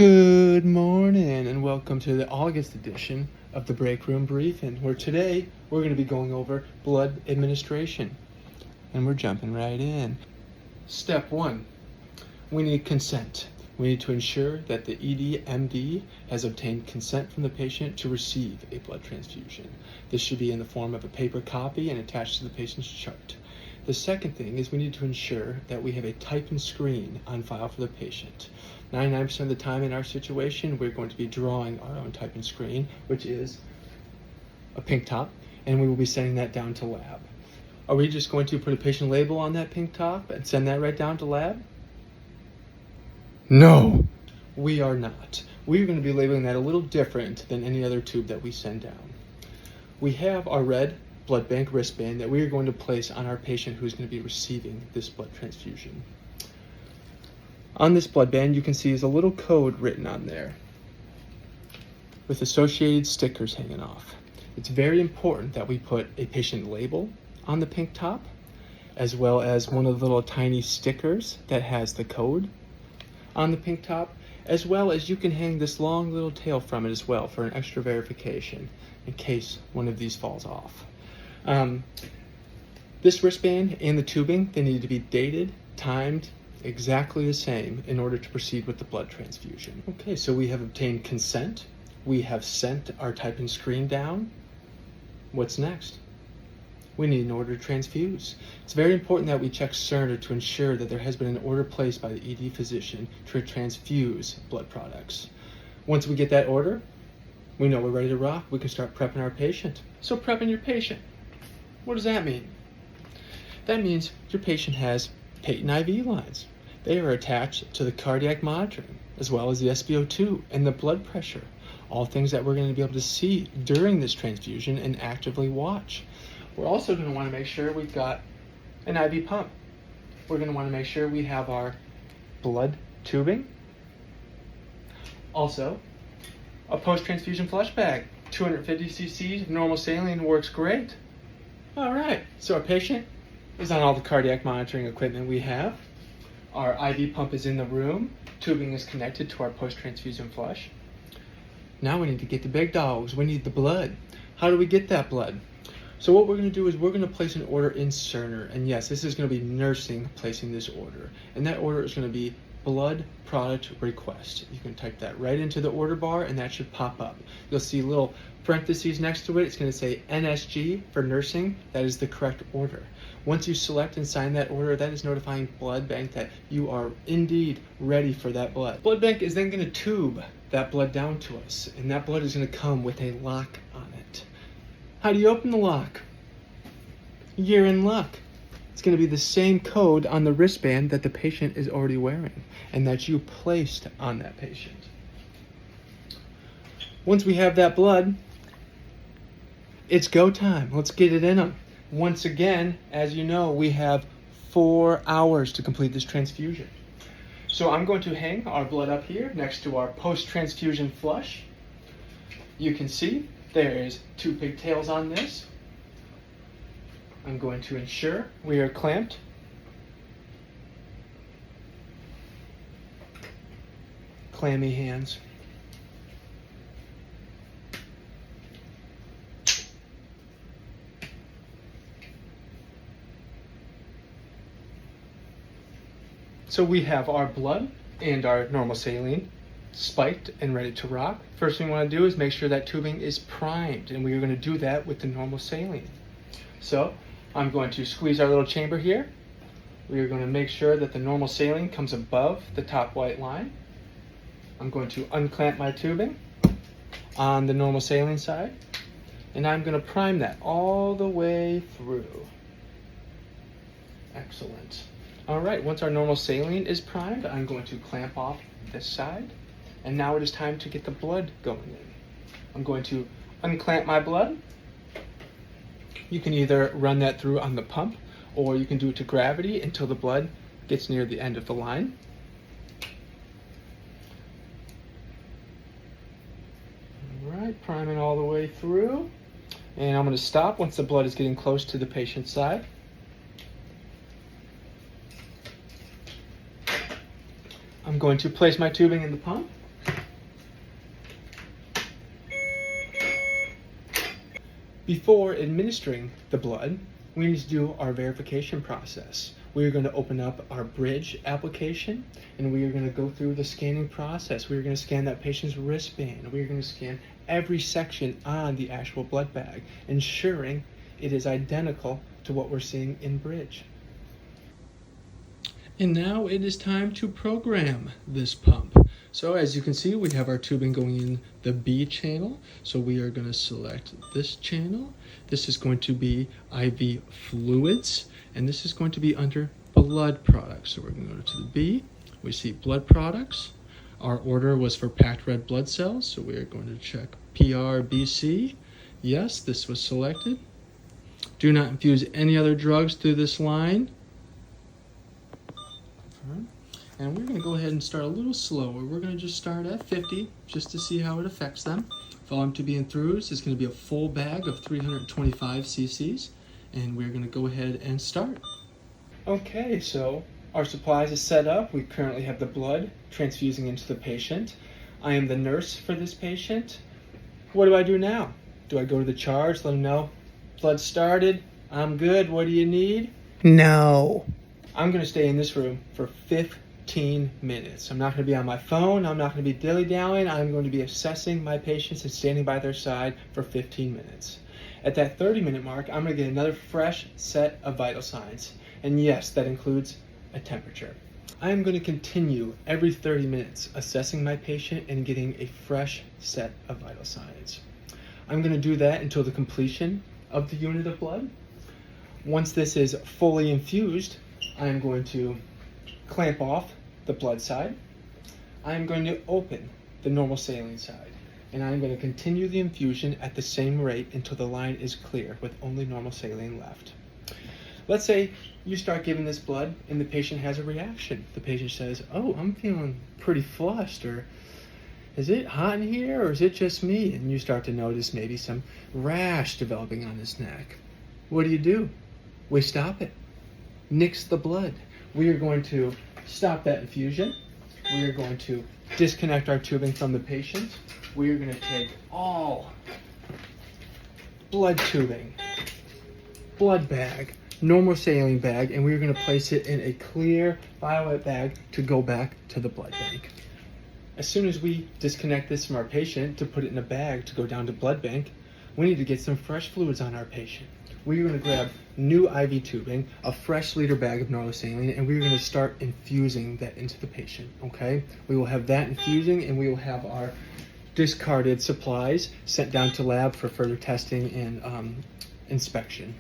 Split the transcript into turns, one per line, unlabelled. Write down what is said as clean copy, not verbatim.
Good morning and welcome to the August edition of the Break Room Briefing, where today we're going to be going over blood administration. And we're jumping right in. Step 1, we need consent. We need to ensure that the ED/MD has obtained consent from the patient to receive a blood transfusion. This should be in the form of a paper copy and attached to the patient's chart. The second thing is we need to ensure that we have a type and screen on file for the patient. 99% of the time in our situation, we're going to be drawing our own type and screen, which is a pink top, and we will be sending that down to lab. Are we just going to put a patient label on that pink top and send that right down to lab? No, we are not. We're going to be labeling that a little different than any other tube that we send down. We have our red blood bank wristband that we are going to place on our patient who's going to be receiving this blood transfusion. On this blood band, you can see is a little code written on there with associated stickers hanging off. It's very important that we put a patient label on the pink top, as well as one of the little tiny stickers that has the code on the pink top, as well as you can hang this long little tail from it as well for an extra verification in case one of these falls off. This wristband and the tubing, they need to be dated, timed, exactly the same in order to proceed with the blood transfusion. Okay, so we have obtained consent. We have sent our type and screen down. What's next? We need an order to transfuse. It's very important that we check Cerner to ensure that there has been an order placed by the ED physician to transfuse blood products. Once we get that order, we know we're ready to rock. We can start prepping our patient. So prepping your patient, what does that mean? That means your patient has patent IV lines. They are attached to the cardiac monitoring, as well as the SpO2 and the blood pressure, all things that we're going to be able to see during this transfusion and actively watch. We're also going to want to make sure we've got an IV pump. We're going to want to make sure we have our blood tubing. Also, a post-transfusion flush bag. 250 cc's of normal saline works great. All right, so our patient is on all the cardiac monitoring equipment we have. Our IV pump is in the room. Tubing is connected to our post-transfusion flush. Now we need to get the big dogs. We need the blood. How do we get that blood? So what we're going to do is we're going to place an order in Cerner. And yes, this is going to be nursing placing this order. And that order is going to be blood product request. You can type that right into the order bar and that should pop up. You'll see little parentheses next to it. It's going to say NSG for nursing. That is the correct order. Once you select and sign that order, that is notifying blood bank that you are indeed ready for that blood. Blood bank is then going to tube that blood down to us, and that blood is going to come with a lock on it. How do you open the lock? You're in luck. It's going to be the same code on the wristband that the patient is already wearing and that you placed on that patient. Once we have that blood, it's go time. Let's get it in them. Once again, as you know, we have 4 hours to complete this transfusion. So I'm going to hang our blood up here next to our post-transfusion flush. You can see there is 2 pigtails on this. I'm going to ensure we are clamped. Clammy hands. So we have our blood and our normal saline spiked and ready to rock. First thing we want to do is make sure that tubing is primed, and we are going to do that with the normal saline. So I'm going to squeeze our little chamber here. We are going to make sure that the normal saline comes above the top white line. I'm going to unclamp my tubing on the normal saline side, and I'm going to prime that all the way through. Excellent. All right, once our normal saline is primed, I'm going to clamp off this side, and now it is time to get the blood going in. I'm going to unclamp my blood. You can either run that through on the pump, or you can do it to gravity until the blood gets near the end of the line. All right, priming all the way through. And I'm going to stop once the blood is getting close to the patient's side. I'm going to place my tubing in the pump. Before administering the blood, we need to do our verification process. We are going to open up our Bridge application, and we are going to go through the scanning process. We are going to scan that patient's wristband. We are going to scan every section on the actual blood bag, ensuring it is identical to what we're seeing in Bridge. And now it is time to program this pump. So as you can see, we have our tubing going in the B channel. So we are going to select this channel. This is going to be IV fluids, and this is going to be under blood products. So we're going to go to the B. We see blood products. Our order was for packed red blood cells, so we are going to check PRBC. Yes, this was selected. Do not infuse any other drugs through this line. And we're going to go ahead and start a little slower. We're going to just start at 50 just to see how it affects them. Volume to be infused is going to be a full bag of 325 cc's. And we're going to go ahead and start. Okay, so our supplies is set up. We currently have the blood transfusing into the patient. I am the nurse for this patient. What do I do now? Do I go to the charge, let them know blood started, I'm good, what do you need? No. I'm going to stay in this room for 15 minutes. I'm not going to be on my phone. I'm not going to be dilly-dallying. I'm going to be assessing my patients and standing by their side for 15 minutes. At that 30-minute mark, I'm going to get another fresh set of vital signs. And yes, that includes a temperature. I am going to continue every 30 minutes assessing my patient and getting a fresh set of vital signs. I'm going to do that until the completion of the unit of blood. Once this is fully infused, I'm going to clamp off the blood side. I'm going to open the normal saline side, and I'm going to continue the infusion at the same rate until the line is clear with only normal saline left. Let's say you start giving this blood and the patient has a reaction. The patient says, oh, I'm feeling pretty flushed, or is it hot in here, or is it just me? And you start to notice maybe some rash developing on his neck. What do? We stop it. Nix the blood. We are going to stop that infusion. We are going to disconnect our tubing from the patient. We are going to take all blood tubing, blood bag, normal saline bag, and we're going to place it in a clear violet bag to go back to the blood bank. As soon as we disconnect this from our patient to put it in a bag to go down to blood bank, we need to get some fresh fluids on our patient. We're going to grab new IV tubing, a fresh liter bag of normal saline, and we're going to start infusing that into the patient, okay? We will have that infusing, and we will have our discarded supplies sent down to lab for further testing and inspection.